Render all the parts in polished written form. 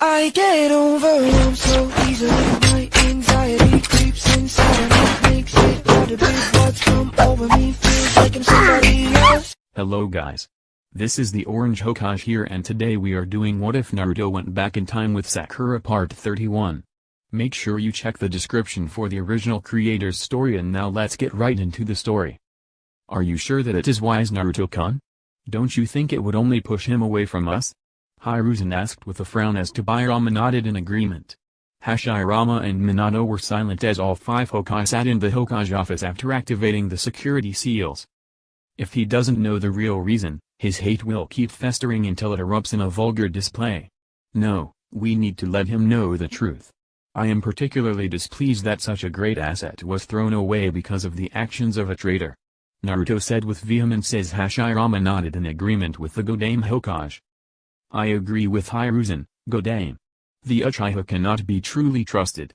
I get overwhelmed so easily. My anxiety creeps inside of me, makes it hard to breathe. What's come over me feels like I'm somebody else. Hello guys. This is the Orange Hokage here, and today we are doing What If Naruto Went Back in Time with Sakura Part 31. Make sure you check the description for the original creator's story, and now let's get right into the story. Are you sure that it is wise, Naruto-kun? Don't you think it would only push him away from us? Hiruzen asked with a frown as Tobirama nodded in agreement. Hashirama and Minato were silent as all five Hokage sat in the Hokage office after activating the security seals. If he doesn't know the real reason, his hate will keep festering until it erupts in a vulgar display. No, we need to let him know the truth. I am particularly displeased that such a great asset was thrown away because of the actions of a traitor, Naruto said with vehemence as Hashirama nodded in agreement with the Godame Hokage. I agree with Hiruzen, Godame. The Uchiha cannot be truly trusted,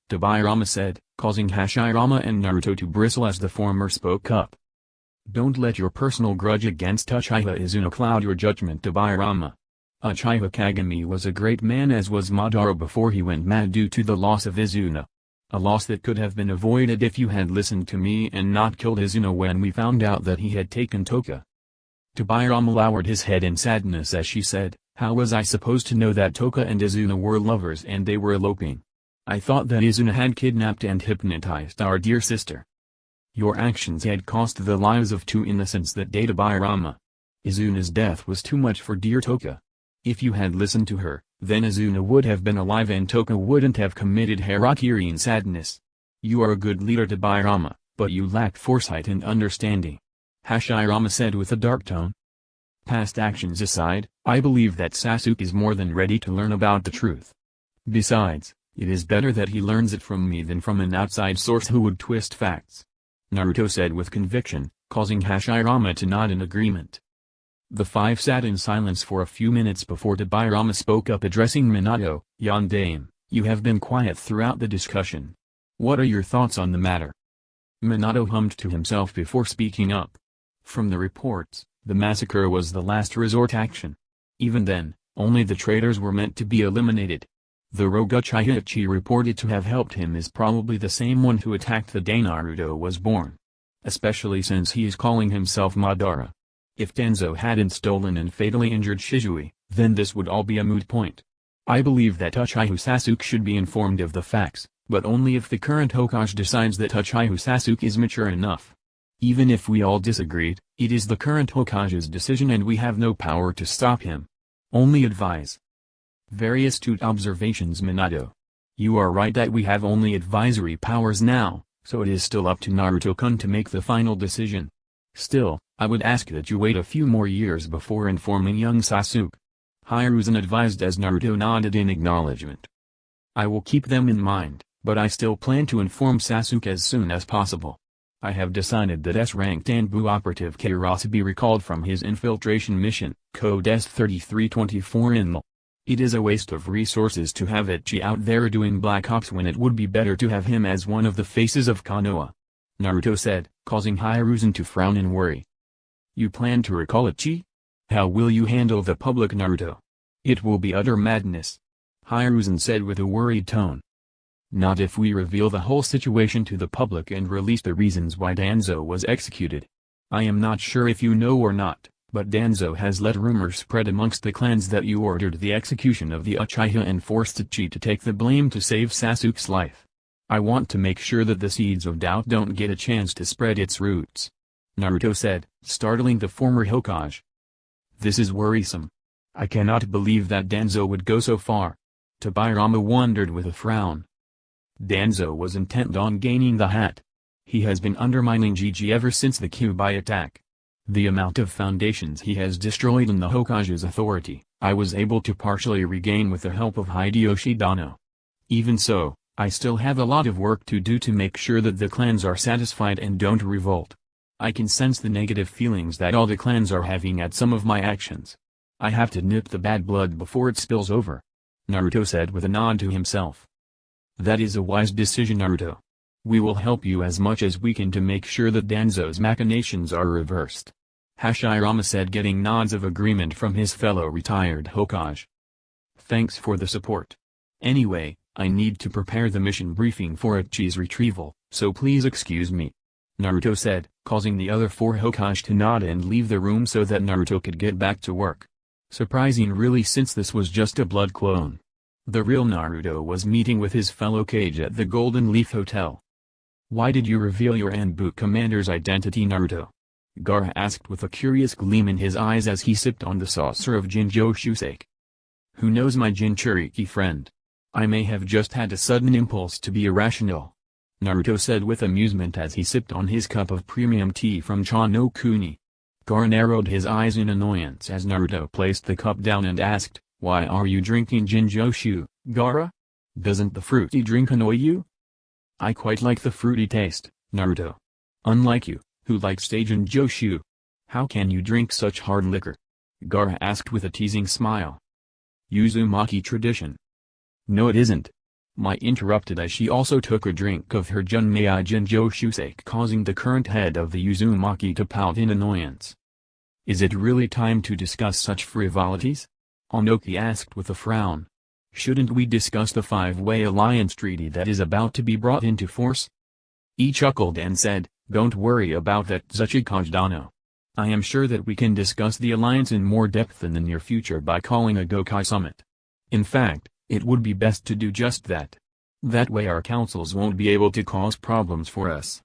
Tobirama said, causing Hashirama and Naruto to bristle as the former spoke up. Don't let your personal grudge against Uchiha Izuna cloud your judgment, Tobirama. Uchiha Kagami was a great man, as was Madara before he went mad due to the loss of Izuna. A loss that could have been avoided if you had listened to me and not killed Izuna when we found out that he had taken Toka. Tobirama lowered his head in sadness as she said, how was I supposed to know that Toka and Izuna were lovers and they were eloping? I thought that Izuna had kidnapped and hypnotized our dear sister. Your actions had cost the lives of two innocents that day, Tobirama. Izuna's death was too much for dear Toka. If you had listened to her, then Izuna would have been alive and Toka wouldn't have committed harakiri in sadness. You are a good leader, Tobirama, but you lack foresight and understanding, Hashirama said with a dark tone. Past actions aside, I believe that Sasuke is more than ready to learn about the truth. Besides, it is better that he learns it from me than from an outside source who would twist facts, Naruto said with conviction, causing Hashirama to nod in agreement. The five sat in silence for a few minutes before Tobirama spoke up, addressing Minato. Yandame, you have been quiet throughout the discussion. What are your thoughts on the matter? Minato hummed to himself before speaking up. From the reports, the massacre was the last resort action. Even then, only the traitors were meant to be eliminated. The rogue Uchiha reported to have helped him is probably the same one who attacked the day Naruto was born. Especially since he is calling himself Madara. If Danzo hadn't stolen and fatally injured Shizui, then this would all be a moot point. I believe that Uchiha Sasuke should be informed of the facts, but only if the current Hokage decides that Uchiha Sasuke is mature enough. Even if we all disagreed, it is the current Hokage's decision and we have no power to stop him. Only advise. Very astute observations, Minato. You are right that we have only advisory powers now, so it is still up to Naruto-kun to make the final decision. Still, I would ask that you wait a few more years before informing young Sasuke, Hiruzen advised as Naruto nodded in acknowledgement. I will keep them in mind, but I still plan to inform Sasuke as soon as possible. I have decided that S-ranked Anbu operative Kurama be recalled from his infiltration mission, Code S3324 in. It is a waste of resources to have Ichi out there doing Black Ops when it would be better to have him as one of the faces of Konoha, Naruto said, causing Hiruzen to frown in worry. You plan to recall Ichi? How will you handle the public, Naruto? It will be utter madness, Hiruzen said with a worried tone. Not if we reveal the whole situation to the public and release the reasons why Danzo was executed. I am not sure if you know or not, but Danzo has let rumors spread amongst the clans that you ordered the execution of the Uchiha and forced Ichi to take the blame to save Sasuke's life. I want to make sure that the seeds of doubt don't get a chance to spread its roots, Naruto said, startling the former Hokage. This is worrisome. I cannot believe that Danzo would go so far, Tobirama wondered with a frown. Danzo was intent on gaining the hat. He has been undermining Gigi ever since the Kyuubi attack. The amount of foundations he has destroyed in the Hokage's authority, I was able to partially regain with the help of Hideyoshi Dano. Even so, I still have a lot of work to do to make sure that the clans are satisfied and don't revolt. I can sense the negative feelings that all the clans are having at some of my actions. I have to nip the bad blood before it spills over, Naruto said with a nod to himself. That is a wise decision, Naruto. We will help you as much as we can to make sure that Danzo's machinations are reversed, Hashirama said, getting nods of agreement from his fellow retired Hokage. Thanks for the support. Anyway, I need to prepare the mission briefing for Ichi's retrieval, so please excuse me. Naruto said, causing the other 4 Hokage to nod and leave the room so that Naruto could get back to work. Surprising really, since this was just a blood clone. The real Naruto was meeting with his fellow Kage at the Golden Leaf Hotel. Why did you reveal your Anbu commander's identity, Naruto? Gaara asked with a curious gleam in his eyes as he sipped on the saucer of Jinjo Shusake. Who knows, my Jinchuriki friend? I may have just had a sudden impulse to be irrational. Naruto said with amusement as he sipped on his cup of premium tea from Cha no Kuni. Gaara narrowed his eyes in annoyance as Naruto placed the cup down and asked, why are you drinking Jinjoshu, Gaara? Doesn't the fruity drink annoy you? I quite like the fruity taste, Naruto. Unlike you, who likes Jinjoshu. How can you drink such hard liquor? Gaara asked with a teasing smile. Uzumaki tradition. No, it isn't. Mai interrupted as she also took a drink of her Junmei Jinjoshusake, causing the current head of the Uzumaki to pout in annoyance. Is it really time to discuss such frivolities? Onoki asked with a frown. Shouldn't we discuss the 5-way alliance treaty that is about to be brought into force? He chuckled and said, don't worry about that, Tsuchikage-dano. I am sure that we can discuss the alliance in more depth in the near future by calling a Gokai summit. In fact, it would be best to do just that. That way our councils won't be able to cause problems for us.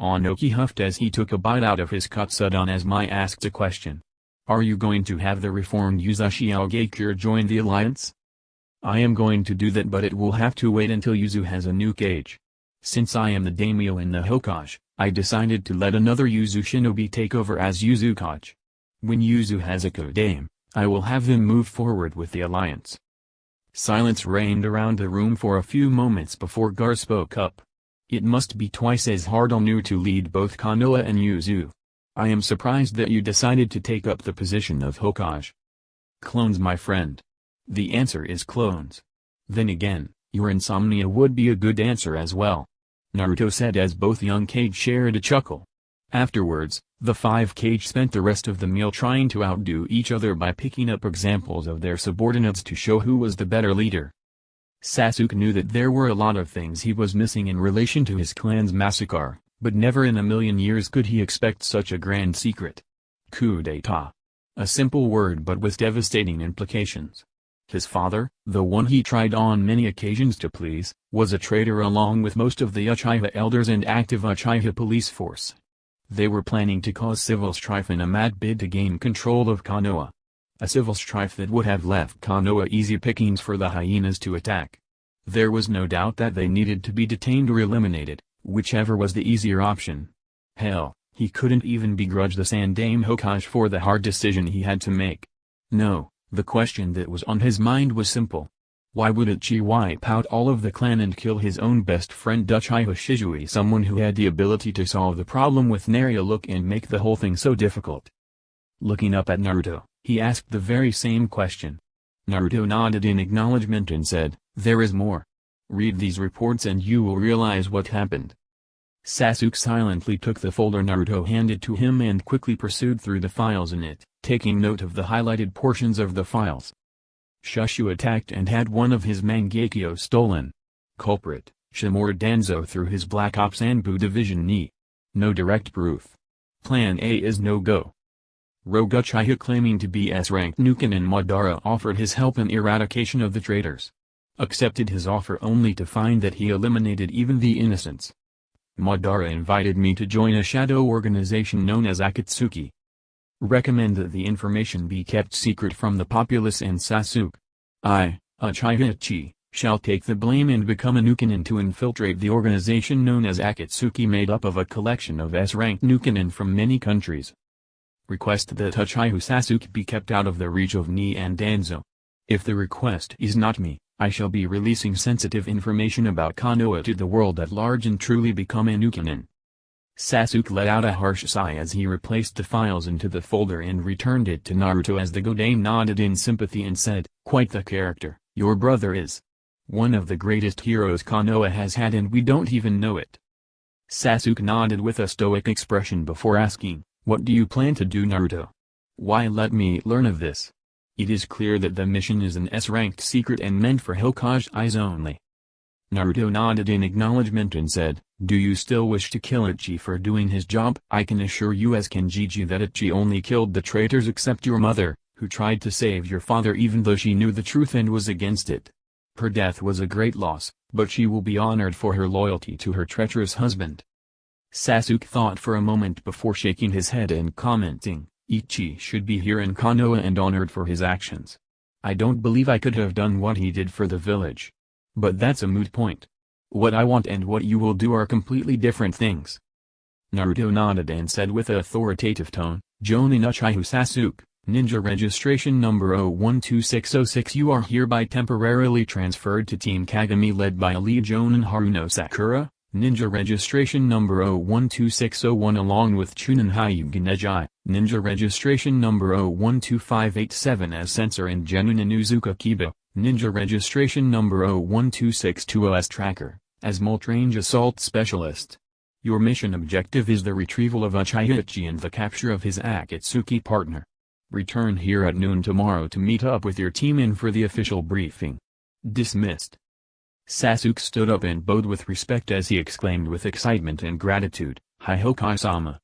Onoki huffed as he took a bite out of his katsudon as Mai asked a question. Are you going to have the reformed Yuzashi Aogakure join the alliance? I am going to do that, but it will have to wait until Yuzu has a new Kage. Since I am the daimyo in the Hokage, I decided to let another Yuzu shinobi take over as Yuzukage. When Yuzu has a Kodame, I will have them move forward with the alliance. Silence reigned around the room for a few moments before Gaara spoke up. It must be twice as hard on you to lead both Konoha and Yuzu. I am surprised that you decided to take up the position of Hokage. Clones, my friend. The answer is clones. Then again, your insomnia would be a good answer as well. Naruto said as both young Kage shared a chuckle. Afterwards, the 5 Kage spent the rest of the meal trying to outdo each other by picking up examples of their subordinates to show who was the better leader. Sasuke knew that there were a lot of things he was missing in relation to his clan's massacre, but never in a million years could he expect such a grand secret. Coup d'état. A simple word but with devastating implications. His father, the one he tried on many occasions to please, was a traitor along with most of the Uchiha elders and active Uchiha police force. They were planning to cause civil strife in a mad bid to gain control of Konoha. A civil strife that would have left Konoha easy pickings for the hyenas to attack. There was no doubt that they needed to be detained or eliminated, whichever was the easier option. Hell, he couldn't even begrudge the Sandaime Hokage for the hard decision he had to make. No, the question that was on his mind was simple. Why would Ichi wipe out all of the clan and kill his own best friend Uchiha Shizui, someone who had the ability to solve the problem with nary a look and make the whole thing so difficult? Looking up at Naruto, he asked the very same question. Naruto nodded in acknowledgement and said, there is more. Read these reports and you will realize what happened. Sasuke silently took the folder Naruto handed to him and quickly pursued through the files in it, taking note of the highlighted portions of the files. Shushu attacked and had one of his Mangekyo stolen. Culprit, Shimura Danzo through his Black Ops Anbu Division Ni. No direct proof. Plan A is no go. Rogue Uchiha claiming to be S-ranked Nukin and Madara offered his help in eradication of the traitors. Accepted his offer only to find that he eliminated even the innocents. Madara invited me to join a shadow organization known as Akatsuki. Recommend that the information be kept secret from the populace and Sasuke. I, Uchiha Ichi, shall take the blame and become a Nukenin to infiltrate the organization known as Akatsuki, made up of a collection of S-ranked Nukenin from many countries. Request that Uchiha Sasuke be kept out of the reach of Ni and Danzo. If the request is not me, I shall be releasing sensitive information about Konoha to the world at large and truly become a Nukenin. Sasuke let out a harsh sigh as he replaced the files into the folder and returned it to Naruto as the Godame nodded in sympathy and said, quite the character, your brother is. One of the greatest heroes Konoha has had and we don't even know it. Sasuke nodded with a stoic expression before asking, what do you plan to do, Naruto? Why, let me learn of this. It is clear that the mission is an S-ranked secret and meant for Hokage eyes only. Naruto nodded in acknowledgement and said, "Do you still wish to kill Itachi for doing his job? I can assure you as Kenjiji that Itachi only killed the traitors except your mother, who tried to save your father even though she knew the truth and was against it. Her death was a great loss, but she will be honored for her loyalty to her treacherous husband." Sasuke thought for a moment before shaking his head and commenting, "Itachi should be here in Konoha and honored for his actions. I don't believe I could have done what he did for the village. But that's a moot point. What I want and what you will do are completely different things." Naruto nodded and said with an authoritative tone, "Jonin Uchiha Sasuke, Ninja Registration Number 012606, you are hereby temporarily transferred to Team Kagami led by Elite Jonin Haruno Sakura, Ninja Registration Number 012601 along with Chunin Hyuga Neji, Ninja Registration Number 012587 as Sensor and Genin Inuzuka Kiba, Ninja Registration Number 01262 as Tracker, as Multi-Range Assault Specialist. Your mission objective is the retrieval of Uchiha Itachi and the capture of his Akatsuki partner. Return here at noon tomorrow to meet up with your team and for the official briefing." Dismissed. Sasuke stood up and bowed with respect as he exclaimed with excitement and gratitude, "Hi Hokage-sama."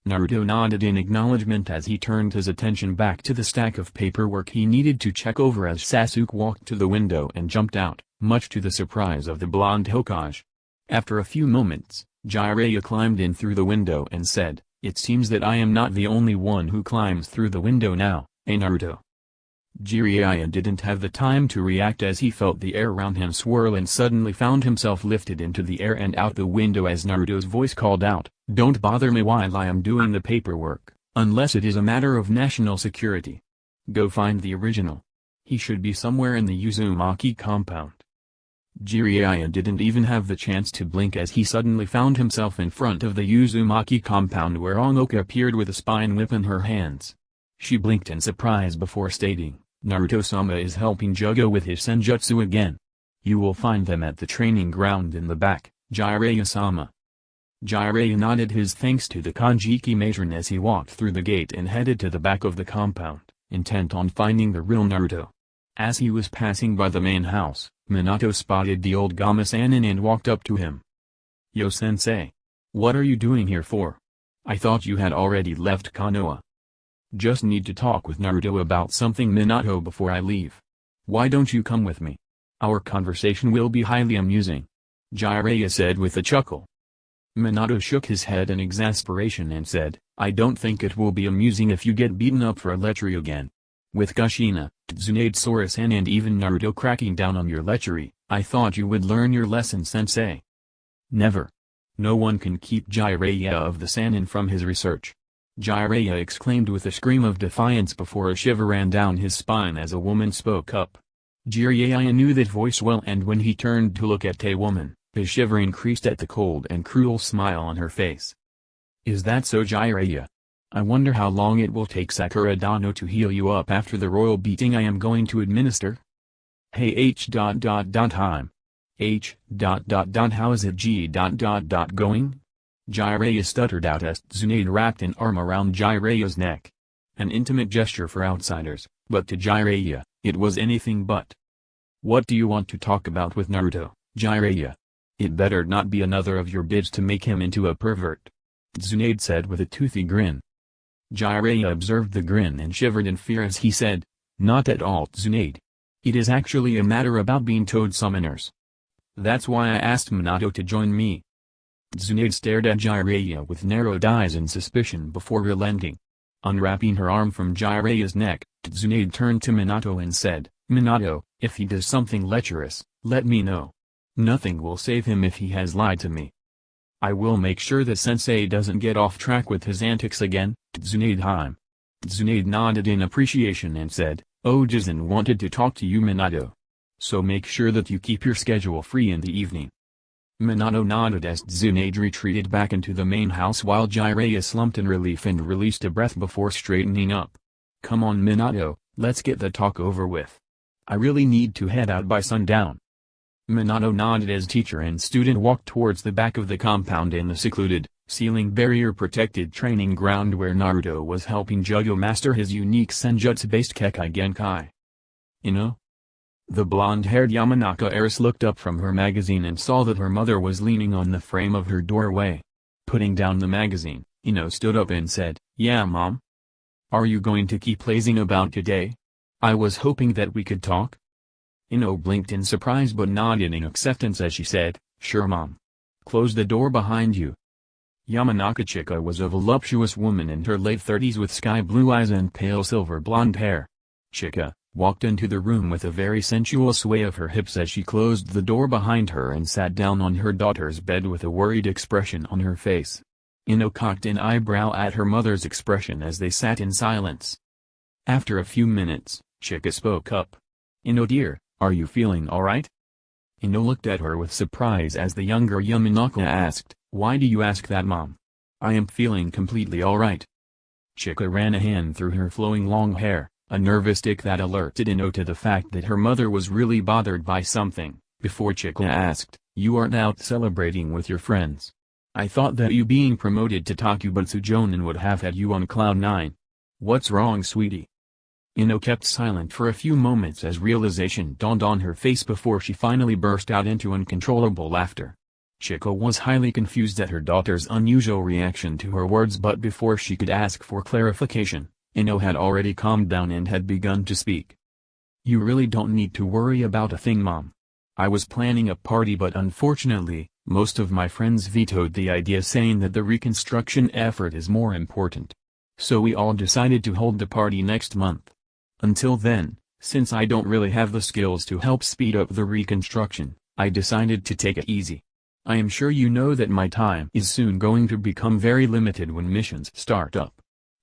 Naruto nodded in acknowledgement as he turned his attention back to the stack of paperwork he needed to check over as Sasuke walked to the window and jumped out, much to the surprise of the blonde Hokage. After a few moments, Jiraiya climbed in through the window and said, "It seems that I am not the only one who climbs through the window now, eh Naruto?" Jiraiya didn't have the time to react as he felt the air around him swirl and suddenly found himself lifted into the air and out the window as Naruto's voice called out, "Don't bother me while I am doing the paperwork, unless it is a matter of national security. Go find the original. He should be somewhere in the Uzumaki compound." Jiraiya didn't even have the chance to blink as he suddenly found himself in front of the Uzumaki compound where Onoka appeared with a spine whip in her hands. She blinked in surprise before stating, "Naruto-sama is helping Jugo with his Senjutsu again. You will find them at the training ground in the back, Jiraiya-sama." Jiraiya nodded his thanks to the Kanjiki matron as he walked through the gate and headed to the back of the compound, intent on finding the real Naruto. As he was passing by the main house, Minato spotted the old Gama-sanin and walked up to him. "Yo sensei. What are you doing here for? I thought you had already left Konoha." "Just need to talk with Naruto about something Minato before I leave. Why don't you come with me? Our conversation will be highly amusing," Jiraiya said with a chuckle. Minato shook his head in exasperation and said, "I don't think it will be amusing if you get beaten up for a lechery again. With Kushina, Tsunade Sora-san and even Naruto cracking down on your lechery, I thought you would learn your lesson sensei." "Never. No one can keep Jiraiya of the Sannin from his research," Jiraiya exclaimed with a scream of defiance before a shiver ran down his spine as a woman spoke up. Jiraiya knew that voice well and when he turned to look at a woman, his shiver increased at the cold and cruel smile on her face. "Is that so Jiraiya? I wonder how long it will take Sakura Dano to heal you up after the royal beating I am going to administer? Hey time. How is it going?" Jiraiya stuttered out as Tsunade wrapped an arm around Jiraiya's neck. An intimate gesture for outsiders, but to Jiraiya, it was anything but. "What do you want to talk about with Naruto, Jiraiya? It better not be another of your bids to make him into a pervert," Tsunade said with a toothy grin. Jiraiya observed the grin and shivered in fear as he said, "Not at all Tsunade. It is actually a matter about being toad summoners. That's why I asked Minato to join me." Tsunade stared at Jiraiya with narrowed eyes in suspicion before relenting. Unwrapping her arm from Jiraiya's neck, Tsunade turned to Minato and said, "Minato, if he does something lecherous, let me know. Nothing will save him if he has lied to me. I will make sure that sensei doesn't get off track with his antics again, Tsunade. Tsunade nodded in appreciation and said, "Ojizan wanted to talk to you Minato. So make sure that you keep your schedule free in the evening." Minato nodded as Tsunade retreated back into the main house while Jiraiya slumped in relief and released a breath before straightening up. "Come on Minato, let's get the talk over with. I really need to head out by sundown." Minato nodded as teacher and student walked towards the back of the compound in the secluded, Ceiling barrier protected training ground where Naruto was helping Jugo master his unique Senjutsu-based Kekai Genkai. The blonde-haired Yamanaka heiress looked up from her magazine and saw that her mother was leaning on the frame of her doorway. Putting down the magazine, stood up and said, "Yeah, Mom? Are you going to keep lazing about today? I was hoping that we could talk." Blinked in surprise but nodded in acceptance as she said, "Sure, Mom. Close the door behind you." Yamanaka Chika was a voluptuous woman in her late 30s with sky-blue eyes and pale silver blonde hair. Chika walked into the room with a very sensual sway of her hips as she closed the door behind her and sat down on her daughter's bed with a worried expression on her face. Cocked an eyebrow at her mother's expression as they sat in silence. After a few minutes, Chika spoke up. "Dear, are you feeling alright?" Looked at her with surprise as the younger Yamanaka asked, "Why do you ask that, Mom? I am feeling completely alright." Chika ran a hand through her flowing long hair, a nervous tick that alerted to the fact that her mother was really bothered by something, before Chika asked, "You aren't out celebrating with your friends? I thought that you being promoted to Takubutsu Jonin would have had you on cloud 9. What's wrong, sweetie?" Kept silent for a few moments as realization dawned on her face before she finally burst out into uncontrollable laughter. Chika was highly confused at her daughter's unusual reaction to her words, but before she could ask for clarification, had already calmed down and had begun to speak. "You really don't need to worry about a thing, Mom. I was planning a party but unfortunately, most of my friends vetoed the idea saying that the reconstruction effort is more important. So we all decided to hold the party next month. Until then, since I don't really have the skills to help speed up the reconstruction, I decided to take it easy. I am sure you know that my time is soon going to become very limited when missions start up.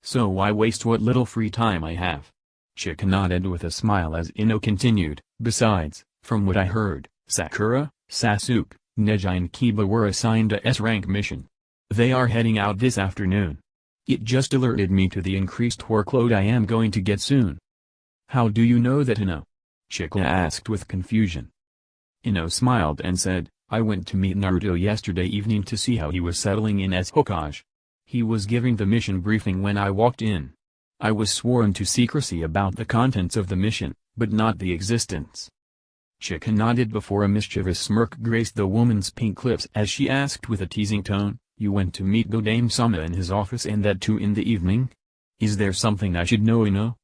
So why waste what little free time I have?" Chika nodded with a smile as continued, "Besides, from what I heard, Sakura, Sasuke, Neji and Kiba were assigned a S-rank mission. They are heading out this afternoon. It just alerted me to the increased workload I am going to get soon." "How do you know that, Chika asked with confusion. Smiled and said, "I went to meet Naruto yesterday evening to see how he was settling in as Hokage. He was giving the mission briefing when I walked in. I was sworn to secrecy about the contents of the mission, but not the existence." Chika nodded before a mischievous smirk graced the woman's pink lips as she asked with a teasing tone, "You went to meet Godame-sama in his office and that too in the evening? Is there something I should know?"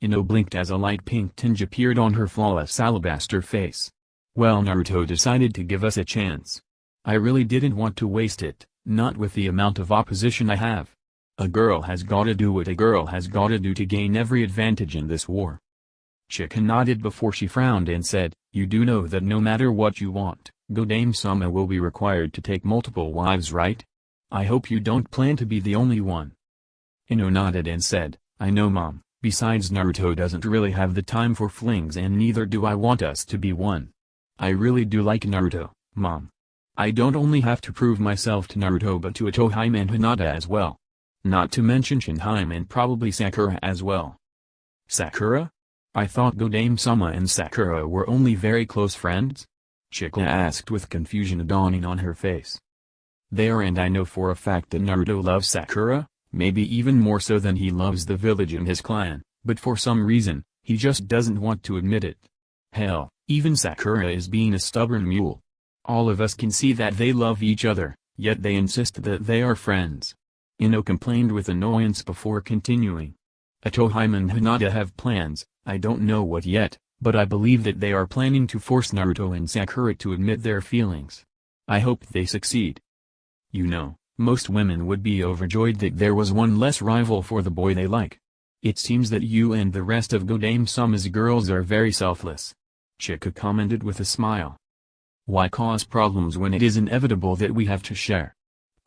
Blinked as a light pink tinge appeared on her flawless alabaster face. "Well, Naruto decided to give us a chance. I really didn't want to waste it, not with the amount of opposition I have. A girl has gotta do what a girl has gotta do to gain every advantage in this war." Chika nodded before she frowned and said, "You do know that no matter what you want, Godame-sama will be required to take multiple wives, right? I hope you don't plan to be the only one." Nodded and said, "I know, Mom. Besides, Naruto doesn't really have the time for flings and neither do I want us to be one. I really do like Naruto, Mom. I don't only have to prove myself to Naruto but to Itohime and Hinata as well. Not to mention Shinhime and probably Sakura as well." "Sakura? I thought Godame-sama and Sakura were only very close friends?" Chika asked with confusion dawning on her face. "They are, and I know for a fact that Naruto loves Sakura, maybe even more so than he loves the village and his clan, but for some reason, he just doesn't want to admit it. Hell, even Sakura is being a stubborn mule. All of us can see that they love each other, yet they insist that they are friends." Complained with annoyance before continuing. "Itohime and Hinata have plans, I don't know what yet, but I believe that they are planning to force Naruto and Sakura to admit their feelings. I hope they succeed. Most women would be overjoyed that there was one less rival for the boy they like. It seems that you and the rest of Godame-sama's girls are very selfless," Chika commented with a smile. "Why cause problems when it is inevitable that we have to share?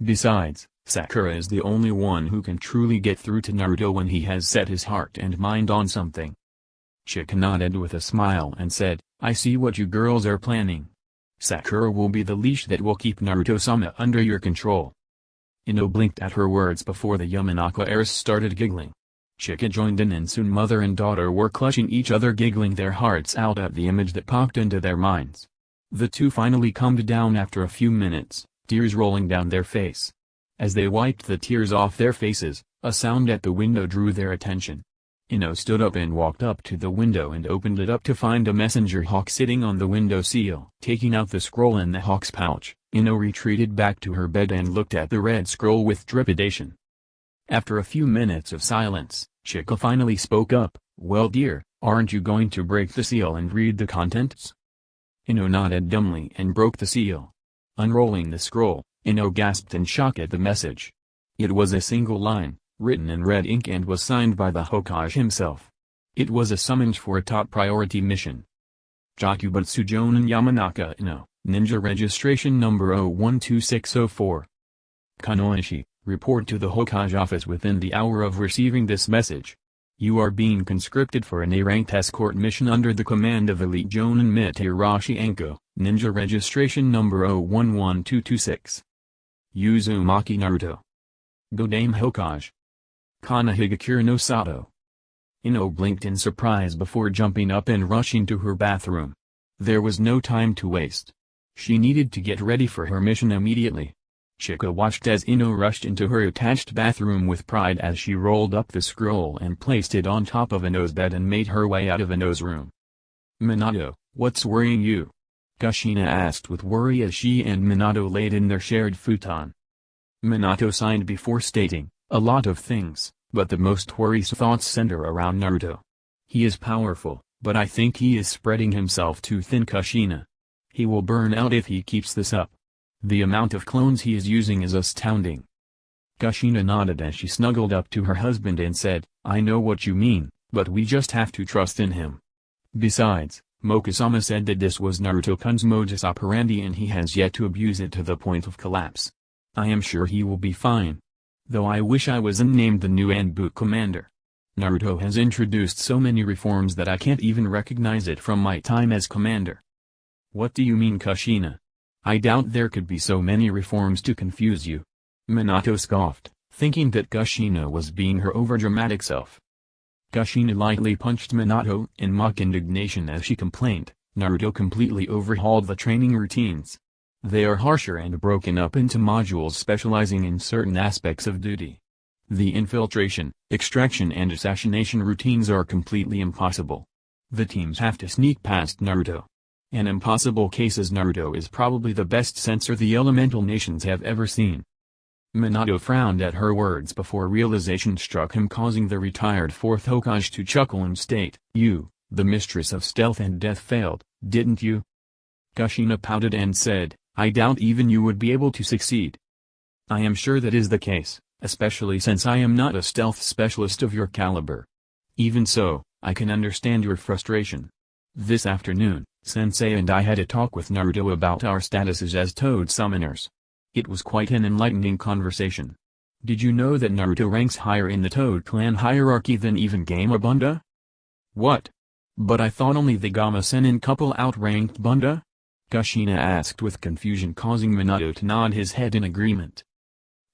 Besides, Sakura is the only one who can truly get through to Naruto when he has set his heart and mind on something." Chika nodded with a smile and said, "I see what you girls are planning. Sakura will be the leash that will keep Naruto-sama under your control." Blinked at her words before the Yamanaka heiress started giggling. Chika joined in and soon mother and daughter were clutching each other, giggling their hearts out at the image that popped into their minds. The two finally calmed down after a few minutes, tears rolling down their face. As they wiped the tears off their faces, a sound at the window drew their attention. Ino stood up and walked up to the window and opened it up to find a messenger hawk sitting on the window sill. Taking out the scroll in the hawk's pouch, Ino retreated back to her bed and looked at the red scroll with trepidation. After a few minutes of silence, Chika finally spoke up, "Well dear, aren't you going to break the seal and read the contents?" Ino nodded dumbly and broke the seal. Unrolling the scroll, Ino gasped in shock at the message. It was a single line, written in red ink and was signed by the Hokage himself. It was a summons for a top priority mission. Jakubutsu Jonin Yamanaka Ino, Ninja Registration Number 012604. Kanoishi, report to the Hokage office within the hour of receiving this message. You are being conscripted for an A-ranked escort mission under the command of Elite Jonin Mitarashi Anko, Ninja Registration Number 011226. Uzumaki Naruto. Godame Hokage. Kana Higakure no Sato. Ino blinked in surprise before jumping up and rushing to her bathroom. There was no time to waste. She needed to get ready for her mission immediately. Chika watched as Ino rushed into her attached bathroom with pride as she rolled up the scroll and placed it on top of Ino's bed and made her way out of Ino's room. "Minato, what's worrying you?" Kushina asked with worry as she and Minato laid in their shared futon. Minato sighed before stating, "A lot of things, but the most worrisome thoughts center around Naruto. He is powerful, but I think he is spreading himself too thin. Kushina. He will burn out if he keeps this up. The amount of clones he is using is astounding." Kushina nodded as she snuggled up to her husband and said, "I know what you mean, but we just have to trust in him. Besides, Mokusama said that this was Naruto-kun's modus operandi and he has yet to abuse it to the point of collapse. I am sure he will be fine. Though I wish I wasn't named the new Anbu commander. Naruto has introduced so many reforms that I can't even recognize it from my time as commander." "What do you mean, Kushina? I doubt there could be so many reforms to confuse you." Minato scoffed, thinking that Kushina was being her overdramatic self. Kushina lightly punched Minato in mock indignation as she complained, "Naruto completely overhauled the training routines. They are harsher and broken up into modules specializing in certain aspects of duty. The infiltration, extraction and assassination routines are completely impossible. The teams have to sneak past Naruto. An impossible case as Naruto is probably the best sensor the elemental nations have ever seen." Minato frowned at her words before realization struck him, causing the retired fourth Hokage to chuckle and state, "You, the mistress of stealth and death, failed, didn't you?" Kushina pouted and said, "I doubt even you would be able to succeed." "I am sure that is the case, especially since I am not a stealth specialist of your caliber. Even so, I can understand your frustration. This afternoon, Sensei and I had a talk with Naruto about our statuses as Toad Summoners. It was quite an enlightening conversation. Did you know that Naruto ranks higher in the Toad clan hierarchy than even Gamabunda?" "What? But I thought only the Gama-Senin couple outranked Bunda?" Kushina asked with confusion, causing Minato to nod his head in agreement.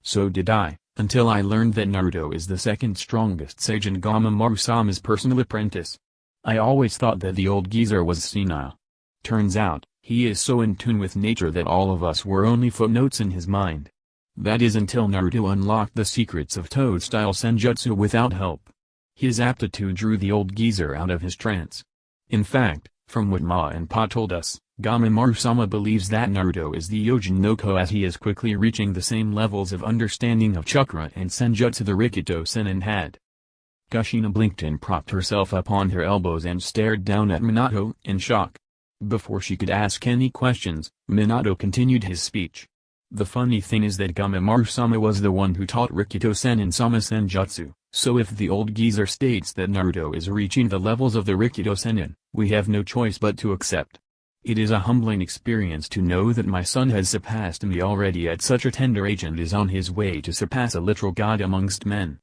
"So did I, until I learned that Naruto is the second strongest sage and Gamamaru-sama's personal apprentice. I always thought that the old geezer was senile. Turns out, he is so in tune with nature that all of us were only footnotes in his mind. That is until Naruto unlocked the secrets of Toad-style Senjutsu without help. His aptitude drew the old geezer out of his trance. In fact, from what Ma and Pa told us, Gamamaru-sama believes that Naruto is the Yojin no Ko, as he is quickly reaching the same levels of understanding of chakra and Senjutsu the Rikito Senin had." Kushina blinked and propped herself up on her elbows and stared down at Minato in shock. Before she could ask any questions, Minato continued his speech. "The funny thing is that Gamamaru-sama was the one who taught Rikito Senin-sama Senjutsu, so if the old geezer states that Naruto is reaching the levels of the Rikito Senin, we have no choice but to accept. It is a humbling experience to know that my son has surpassed me already at such a tender age and is on his way to surpass a literal god amongst men."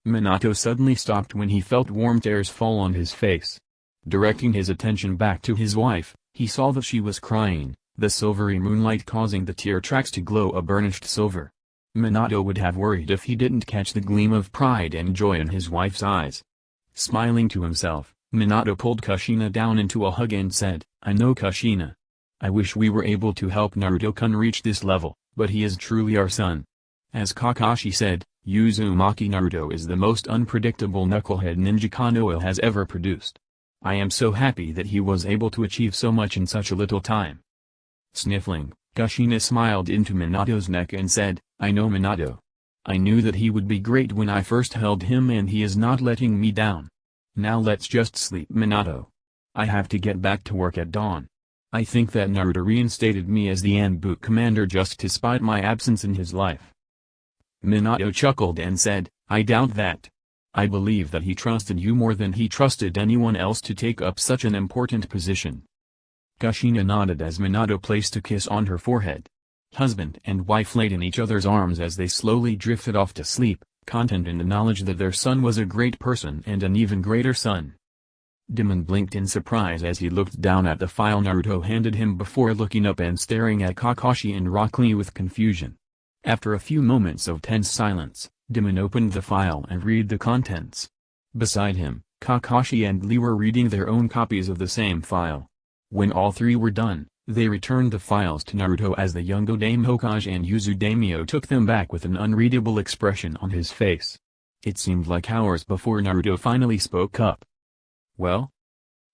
Minato suddenly stopped when he felt warm tears fall on his face. Directing his attention back to his wife, he saw that she was crying, the silvery moonlight causing the tear tracks to glow a burnished silver. Minato would have worried if he didn't catch the gleam of pride and joy in his wife's eyes. Smiling to himself, Minato pulled Kushina down into a hug and said, "I know, Kushina. I wish we were able to help Naruto-kun reach this level, but he is truly our son. As Kakashi said, Uzumaki Naruto is the most unpredictable knucklehead ninja Konoha has ever produced. I am so happy that he was able to achieve so much in such a little time. Sniffling, Kushina smiled into Minato's neck and said, I know Minato. I knew that he would be great when I first held him and he is not letting me down. Now let's just sleep, Minato. I have to get back to work at dawn. I think that Naruto reinstated me as the Anbu commander just to spite my absence in his life. Minato chuckled and said, I doubt that. I believe that he trusted you more than he trusted anyone else to take up such an important position. Kushina nodded as Minato placed a kiss on her forehead. Husband and wife laid in each other's arms as they slowly drifted off to sleep, content in the knowledge that their son was a great person and an even greater son. Demon blinked in surprise as he looked down at the file Naruto handed him before looking up and staring at Kakashi and Rock Lee with confusion. After a few moments of tense silence, Demon opened the file and read the contents. Beside him, Kakashi and Lee were reading their own copies of the same file. When all three were done, they returned the files to Naruto as the young Orange Hokage and Uzumaki took them back with an unreadable expression on his face. It seemed like hours before Naruto finally spoke up. Well?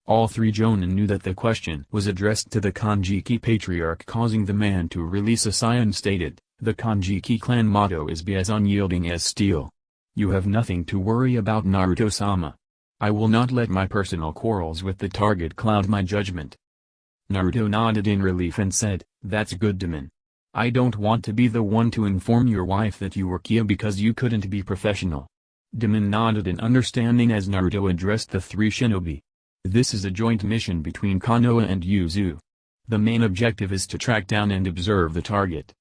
All three Jonin knew that the question was addressed to the Kanjiki patriarch, causing the man to release a sigh and stated, the Kanjiki clan motto is be as unyielding as steel. You have nothing to worry about, Naruto-sama. I will not let my personal quarrels with the target cloud my judgment. Naruto nodded in relief and said, that's good, Demon. I don't want to be the one to inform your wife that you were Kia because you couldn't be professional. Demon nodded in understanding as Naruto addressed the three shinobi. This is a joint mission between Konoha and Yuzu. The main objective is to track down and observe the target.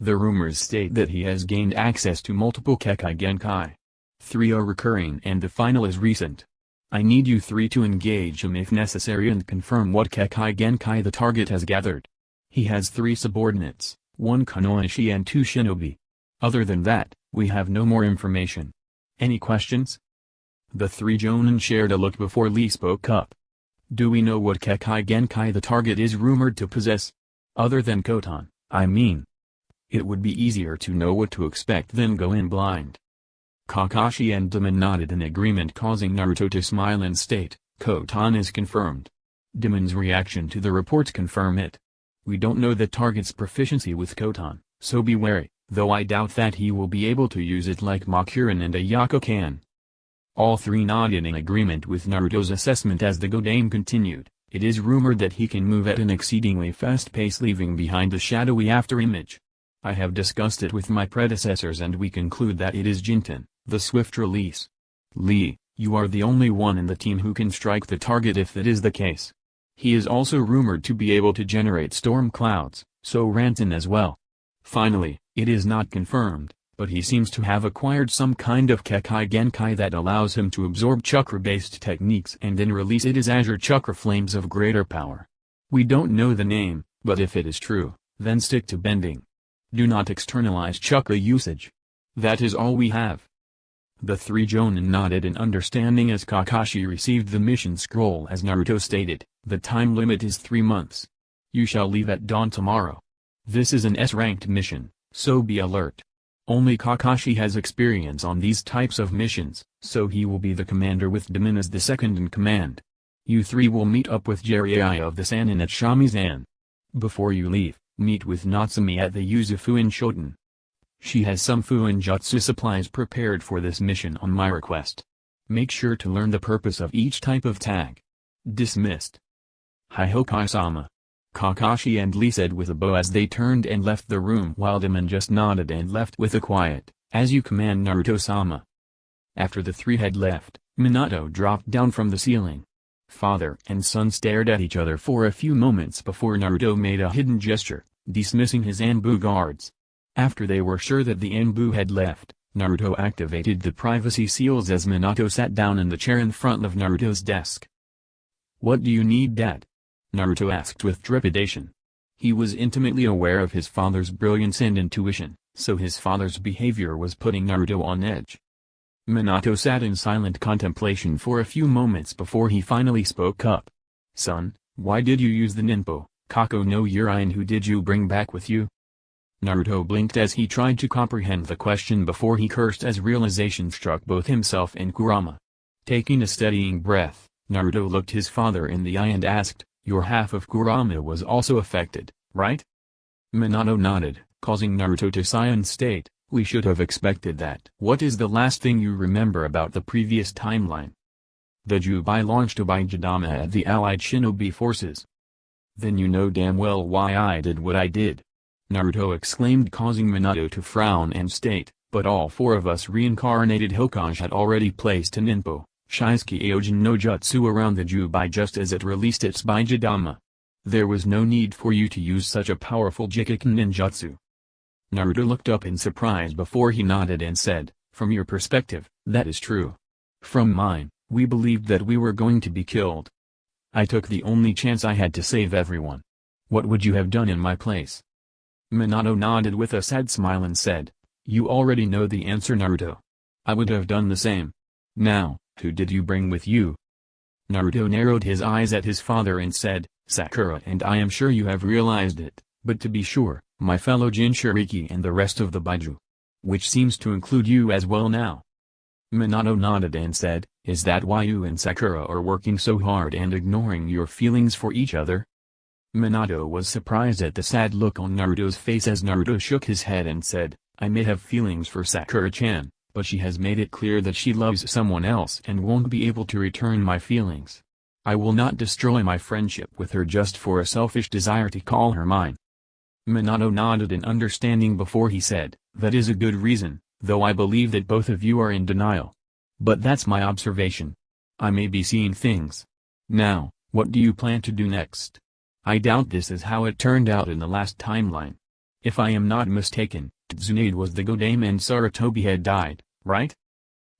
The rumors state that he has gained access to multiple Kekkei Genkai. 3 are recurring and the final is recent. I need you three to engage him if necessary and confirm what Kekkei Genkai the target has gathered. He has 3 subordinates, 1 Konoha and 2 shinobi. Other than that, we have no more information. Any questions? The 3 Jonin shared a look before Lee spoke up. Do we know what Kekkei Genkai the target is rumored to possess? Other than Kotan, I mean. It would be easier to know what to expect than go in blind. Kakashi and Demon nodded in agreement, causing Naruto to smile and state, Kotan is confirmed. Demon's reaction to the reports confirm it. We don't know the target's proficiency with Kotan, so be wary, though I doubt that he will be able to use it like Makurin and Ayako can. All three nodded in agreement with Naruto's assessment as the Godame continued. It is rumored that he can move at an exceedingly fast pace, leaving behind the shadowy afterimage. I have discussed it with my predecessors and we conclude that it is Jinten, the swift release. Lee, you are the only one in the team who can strike the target if that is the case. He is also rumored to be able to generate storm clouds, so Ranton as well. Finally, it is not confirmed, but he seems to have acquired some kind of Kekkei Genkai that allows him to absorb chakra-based techniques and then release it as Azure Chakra flames of greater power. We don't know the name, but if it is true, then stick to bending. Do not externalize chakra usage. That is all we have. The 3 Jonin nodded in understanding as Kakashi received the mission scroll as Naruto stated, the time limit is 3 months. You shall leave at dawn tomorrow. This is an S-ranked mission, so be alert. Only Kakashi has experience on these types of missions, so he will be the commander with Demon as the second in command. You 3 will meet up with Jiraiya of the Sannin at Shamizan. Before you leave, meet with Natsumi at the Yuzufu in Shoten. She has some Fuinjutsu supplies prepared for this mission on my request. Make sure to learn the purpose of each type of tag. Dismissed. Hokage-sama. Kakashi and Lee said with a bow as they turned and left the room, while Demon just nodded and left with a quiet, as you command, Naruto-sama. After the 3 had left, Minato dropped down from the ceiling. Father and son stared at each other for a few moments before Naruto made a hidden gesture, dismissing his Anbu guards. After they were sure that the Anbu had left, Naruto activated the privacy seals as Minato sat down in the chair in front of Naruto's desk. What do you need, Dad? Naruto asked with trepidation. He was intimately aware of his father's brilliance and intuition, so his father's behavior was putting Naruto on edge. Minato sat in silent contemplation for a few moments before he finally spoke up. Son, why did you use the ninpo, Kako no Urain? Who did you bring back with you? Naruto blinked as he tried to comprehend the question before he cursed as realization struck both himself and Kurama. Taking a steadying breath, Naruto looked his father in the eye and asked, "Your half of Kurama was also affected, right?" Minato nodded, causing Naruto to sigh and state, "We should have expected that." "What is the last thing you remember about the previous timeline?" "The Jūbi launched a Bijūdama at the Allied Shinobi Forces." "Then you know damn well why I did what I did," Naruto exclaimed, causing Minato to frown and state, "But all four of us reincarnated Hokage had already placed a Ninpo, Shizuke Aojin no Jutsu around the Jūbi just as it released its Bijūdama. There was no need for you to use such a powerful Jikkoku ninjutsu." Naruto looked up in surprise before he nodded and said, "From your perspective, that is true. From mine, we believed that we were going to be killed. I took the only chance I had to save everyone. What would you have done in my place?" Minato nodded with a sad smile and said, "You already know the answer, Naruto. I would have done the same. Now, who did you bring with you?" Naruto narrowed his eyes at his father and said, "Sakura, and I am sure you have realized it, but to be sure, my fellow Jinchuriki and the rest of the Bijū. Which seems to include you as well now." Minato nodded and said, "Is that why you and Sakura are working so hard and ignoring your feelings for each other?" Minato was surprised at the sad look on Naruto's face as Naruto shook his head and said, "I may have feelings for Sakura-chan, but she has made it clear that she loves someone else and won't be able to return my feelings. I will not destroy my friendship with her just for a selfish desire to call her mine." Minato nodded in understanding before he said, "That is a good reason, though I believe that both of you are in denial. But that's my observation. I may be seeing things. Now, what do you plan to do next? I doubt this is how it turned out in the last timeline. If I am not mistaken, Tsunade was the Godame and Sarutobi had died, right?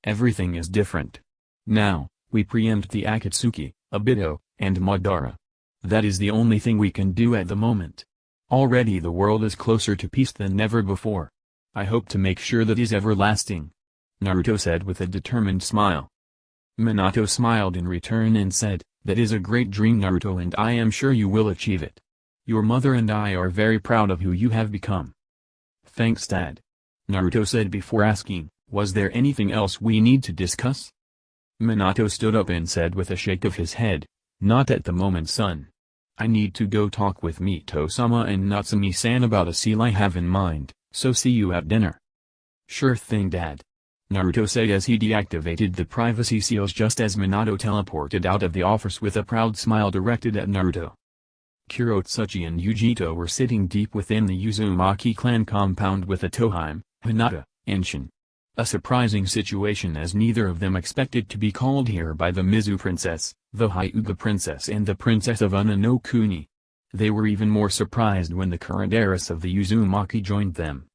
Everything is different. Now, we preempt the Akatsuki, Obito, and Madara. That is the only thing we can do at the moment. Already the world is closer to peace than never before. I hope to make sure that is everlasting," Naruto said with a determined smile. Minato smiled in return and said, "That is a great dream, Naruto, and I am sure you will achieve it. Your mother and I are very proud of who you have become." "Thanks, Dad," Naruto said before asking, "Was there anything else we need to discuss?" Minato stood up and said with a shake of his head, "Not at the moment, son. I need to go talk with Mito-sama and Natsumi-san about a seal I have in mind, so see you at dinner." "Sure thing, Dad," Naruto said as he deactivated the privacy seals just as Minato teleported out of the office with a proud smile directed at Naruto. Kurotsuchi and Yujito were sitting deep within the Uzumaki clan compound with Itohime, Hinata, and Shin. A surprising situation as neither of them expected to be called here by the Mizu princess, the Hyuga princess and the princess of Una no Kuni. They were even more surprised when the current heiress of the Uzumaki joined them.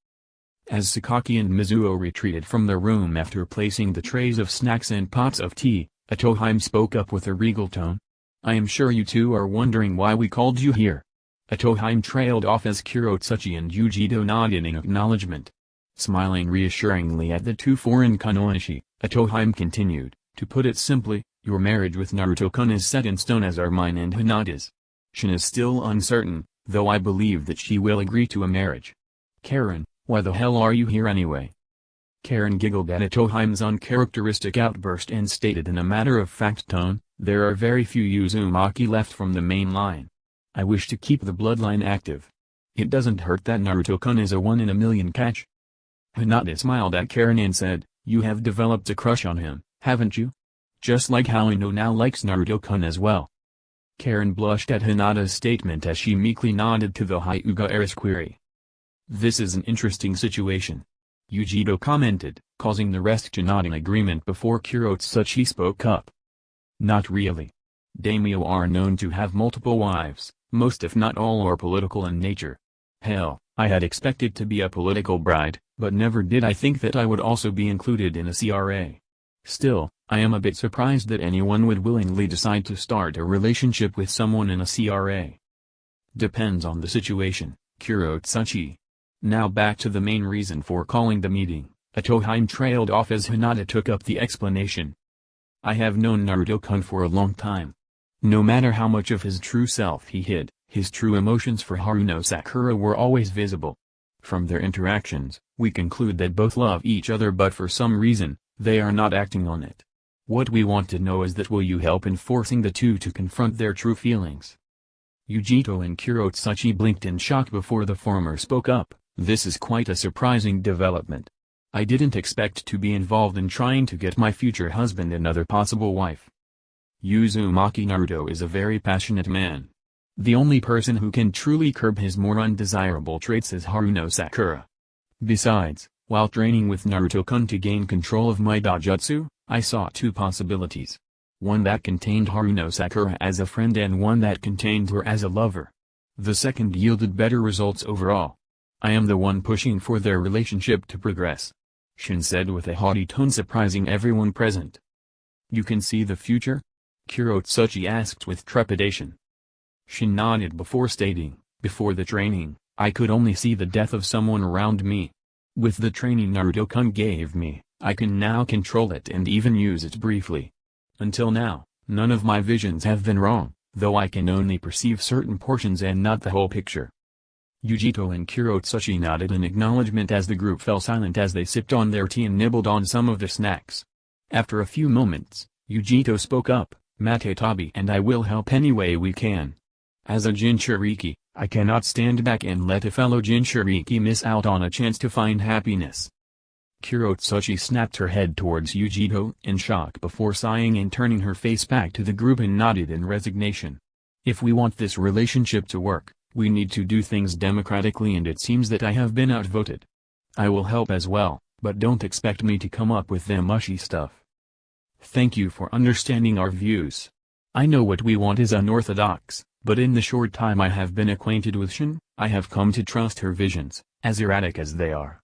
As Sakaki and Mizuo retreated from the room after placing the trays of snacks and pots of tea, Itohime spoke up with a regal tone. "I am sure you two are wondering why we called you here." Itohime trailed off as Kurotsuchi and Yujito nodded in acknowledgement. Smiling reassuringly at the two foreign Kunoichi, Itohime continued, "To put it simply, your marriage with Naruto-kun is set in stone as are mine and Hinata's. Shin is still uncertain, though I believe that she will agree to a marriage. Karen, why the hell are you here anyway?" Karen giggled at Itohime's uncharacteristic outburst and stated in a matter-of-fact tone, "There are very few Uzumaki left from the main line. I wish to keep the bloodline active. It doesn't hurt that Naruto-kun is a one-in-a-million catch." Hinata smiled at Karen and said, "You have developed a crush on him, haven't you? Just like how Ino now likes Naruto-kun as well." Karen blushed at Hinata's statement as she meekly nodded to the Hyuga heiress query. "This is an interesting situation," Yujito commented, causing the rest to nod in agreement before Kurotsuchi spoke up. "Not really. Daimyo are known to have multiple wives, most if not all are political in nature. Hell, I had expected to be a political bride, but never did I think that I would also be included in a CRA. Still, I am a bit surprised that anyone would willingly decide to start a relationship with someone in a CRA. Depends on the situation, Kurotsuchi. Now back to the main reason for calling the meeting." Itohime trailed off as Hinata took up the explanation. "I have known Naruto-kun for a long time. No matter how much of his true self he hid, his true emotions for Haruno Sakura were always visible. From their interactions, we conclude that both love each other, but for some reason, they are not acting on it. What we want to know is that will you help in forcing the two to confront their true feelings? Yujito and Kurotsuchi blinked in shock before the former spoke up. This is quite a surprising development. I didn't expect to be involved in trying to get my future husband another possible wife. Uzumaki Naruto is a very passionate man. The only person who can truly curb his more undesirable traits is Haruno Sakura. Besides, while training with Naruto-kun to gain control of my dojutsu, I saw two possibilities. One that contained Haruno Sakura as a friend and one that contained her as a lover. The second yielded better results overall. I am the one pushing for their relationship to progress. Shin said with a haughty tone, surprising everyone present. You can see the future? Kurotsuchi asked with trepidation. Shin nodded before stating, before the training, I could only see the death of someone around me. With the training Naruto-kun gave me, I can now control it and even use it briefly. Until now, none of my visions have been wrong, though I can only perceive certain portions and not the whole picture. Yujito and Kurotsuchi nodded in acknowledgement as the group fell silent as they sipped on their tea and nibbled on some of the snacks. After a few moments, Yujito spoke up, Matetabi and I will help any way we can. As a Jinchuriki, I cannot stand back and let a fellow Jinchuriki miss out on a chance to find happiness. Kurotsuchi snapped her head towards Yujito in shock before sighing and turning her face back to the group and nodded in resignation. If we want this relationship to work, we need to do things democratically, and it seems that I have been outvoted. I will help as well, but don't expect me to come up with the mushy stuff. Thank you for understanding our views. I know what we want is unorthodox, but in the short time I have been acquainted with Shin, I have come to trust her visions, as erratic as they are.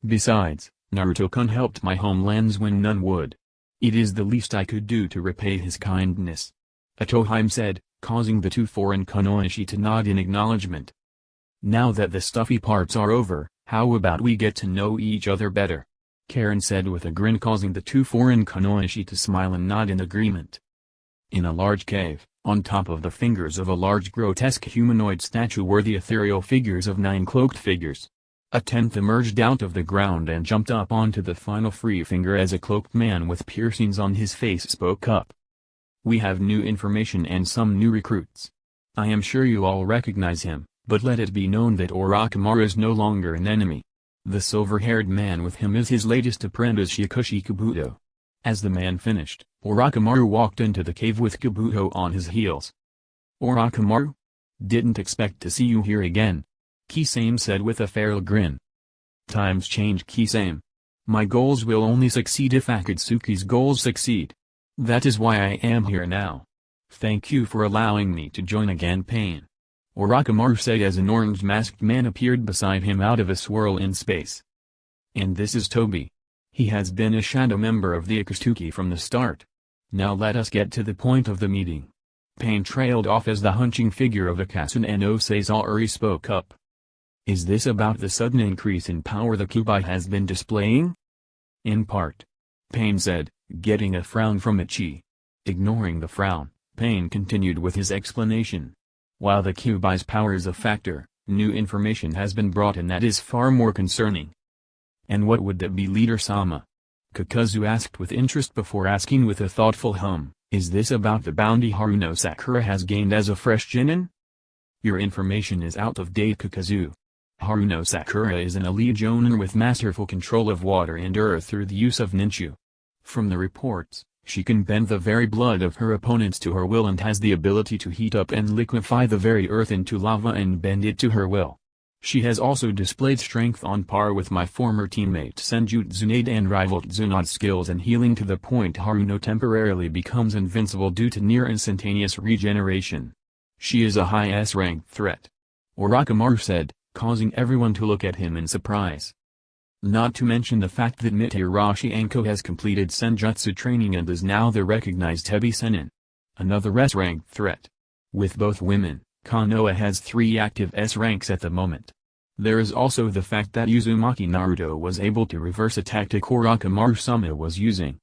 Besides, Naruto-kun helped my homelands when none would. It is the least I could do to repay his kindness. Atoheim said, causing the two foreign kunoichi to nod in acknowledgement. Now that the stuffy parts are over, how about we get to know each other better? Karen said with a grin, causing the two foreign kunoichi to smile and nod in agreement. In a large cave, on top of the fingers of a large grotesque humanoid statue were the ethereal figures of 9 cloaked figures. A 10th emerged out of the ground and jumped up onto the final free finger as a cloaked man with piercings on his face spoke up. We have new information and some new recruits. I am sure you all recognize him, but let it be known that Orochimaru is no longer an enemy. The silver-haired man with him is his latest apprentice Shikushi Kabuto. As the man finished, Orochimaru walked into the cave with Kabuto on his heels. Orochimaru? Didn't expect to see you here again. Kisame said with a feral grin. Times change, Kisame. My goals will only succeed if Akatsuki's goals succeed. That is why I am here now. Thank you for allowing me to join again, Pain. Orochimaru said as an orange masked man appeared beside him out of a swirl in space. And this is Toby. He has been a shadow member of the Akatsuki from the start. Now let us get to the point of the meeting. Pain trailed off as the hunching figure of Akasune no Sasori spoke up. Is this about the sudden increase in power the Kubai has been displaying? In part. Pain said, getting a frown from Ichi. Ignoring the frown, Pain continued with his explanation. While the Kubai's power is a factor, new information has been brought in that is far more concerning. And what would that be, Leader-sama? Kakazu asked with interest before asking with a thoughtful hum, is this about the bounty Haruno Sakura has gained as a fresh genin? Your information is out of date, Kakazu. Haruno Sakura is an elite jonin with masterful control of water and earth through the use of ninchu. From the reports, she can bend the very blood of her opponents to her will and has the ability to heat up and liquefy the very earth into lava and bend it to her will. She has also displayed strength on par with my former teammate Senjutsu and rival Tsunade skills and healing to the point Haruno temporarily becomes invincible due to near instantaneous regeneration. She is a high S-rank threat. Orochimaru said, causing everyone to look at him in surprise. Not to mention the fact that Mitarashi Anko has completed Senjutsu training and is now the recognized heavy Senin. Another S-rank threat. With both women, Konoha has 3 active S ranks at the moment. There is also the fact that Uzumaki Naruto was able to reverse a tactic Orochimaru-sama was using.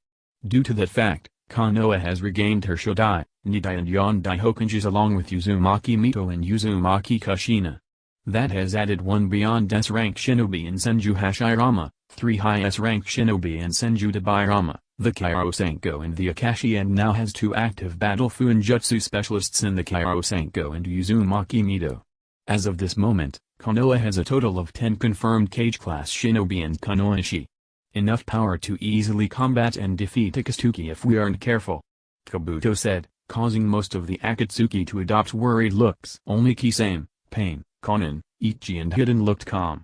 Due to that fact, Konoha has regained her Shodai, Nidai and Yondai Hokages along with Uzumaki Mito and Uzumaki Kushina. That has added one beyond S-rank shinobi in Senju Hashirama, 3 high S-rank shinobi in Senju Daibirama, the Kyosenko and the Akashi, and now has 2 active battle Fuinjutsu specialists in the Kyosenko and Uzumaki Mido. As of this moment, Konoha has a total of 10 confirmed Kage-class shinobi and Konoishi. Enough power to easily combat and defeat Akatsuki if we aren't careful. Kabuto said, causing most of the Akatsuki to adopt worried looks. Only Kisame, Pain, Konan, Ichi and Hiden looked calm.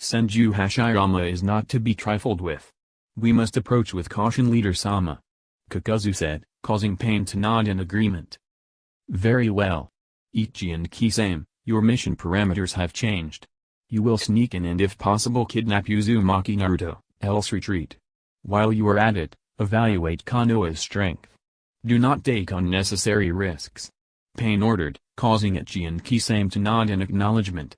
Senju Hashirama is not to be trifled with. We must approach with caution, Leader Sama. Kakazu said, causing Pain to nod in agreement. Very well. Ichi and Kisame, your mission parameters have changed. You will sneak in and if possible kidnap Uzumaki Naruto, else retreat. While you are at it, evaluate Konoha's strength. Do not take unnecessary risks. Pain ordered, causing Ichi and Kisame to nod in acknowledgement.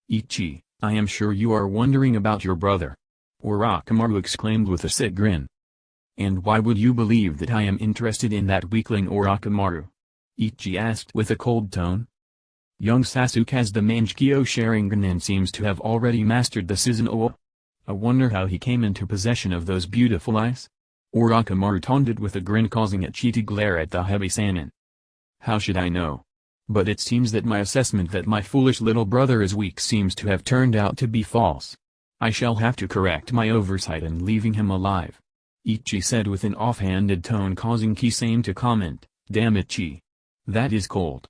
Ichi, I am sure you are wondering about your brother. Orochimaru exclaimed with a sick grin. And why would you believe that I am interested in that weakling Orochimaru? Ichi asked with a cold tone. Young Sasuke has the Mangekyo Sharingan and seems to have already mastered the Susanoo. I wonder how he came into possession of those beautiful eyes? Orochimaru taunted with a grin, causing Ichi to glare at the heavy Sannin. How should I know? But it seems that my assessment that my foolish little brother is weak seems to have turned out to be false. I shall have to correct my oversight in leaving him alive. Ichi said with an offhanded tone, causing Kisame to comment, damn Ichi. That is cold.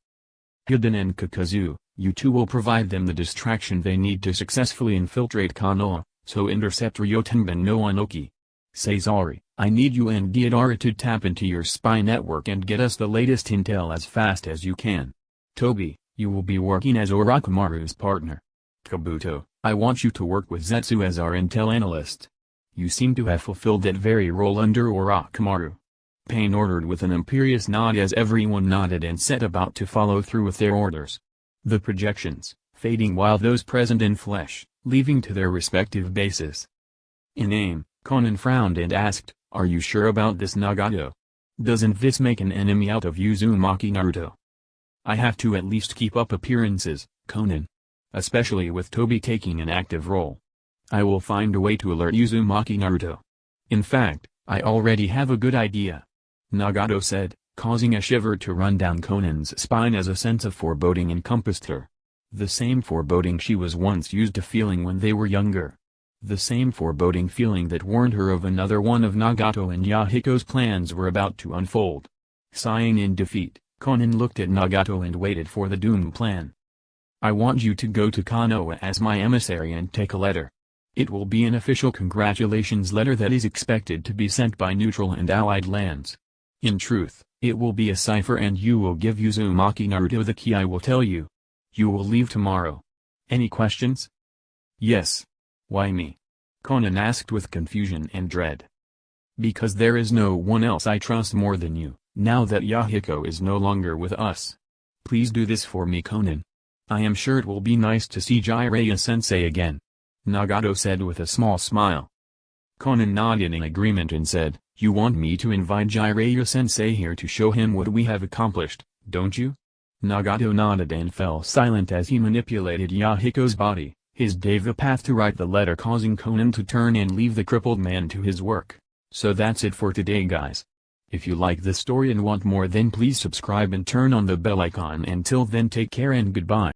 Hiden and Kakazu, you two will provide them the distraction they need to successfully infiltrate Konoha, so intercept Ryotenben no Anoki. Sasori, I need you and Deidara to tap into your spy network and get us the latest intel as fast as you can. Tobi, you will be working as Orochimaru's partner. Kabuto, I want you to work with Zetsu as our intel analyst. You seem to have fulfilled that very role under Orochimaru. Pain ordered with an imperious nod as everyone nodded and set about to follow through with their orders. The projections, fading while those present in flesh, leaving to their respective bases. In aim, Konan frowned and asked, are you sure about this Nagato? Doesn't this make an enemy out of Uzumaki Naruto? I have to at least keep up appearances, Konan. Especially with Tobi taking an active role. I will find a way to alert Uzumaki Naruto. In fact, I already have a good idea. Nagato said, causing a shiver to run down Konan's spine as a sense of foreboding encompassed her. The same foreboding she was once used to feeling when they were younger. The same foreboding feeling that warned her of another one of Nagato and Yahiko's plans were about to unfold. Sighing in defeat, Konan looked at Nagato and waited for the doom plan. I want you to go to Konoha as my emissary and take a letter. It will be an official congratulations letter that is expected to be sent by neutral and allied lands. In truth, it will be a cipher and you will give Uzumaki Naruto the key I will tell you. You will leave tomorrow. Any questions? Yes. Why me? Konan asked with confusion and dread. Because there is no one else I trust more than you, now that Yahiko is no longer with us. Please do this for me, Konan. I am sure it will be nice to see Jiraiya-sensei again. Nagato said with a small smile. Konan nodded in agreement and said, you want me to invite Jiraiya-sensei here to show him what we have accomplished, don't you? Nagato nodded and fell silent as he manipulated Yahiko's body, his Deva path to write the letter, causing Konan to turn and leave the crippled man to his work. So that's it for today, guys. If you like this story and want more, then please subscribe and turn on the bell icon. Until then, take care and goodbye.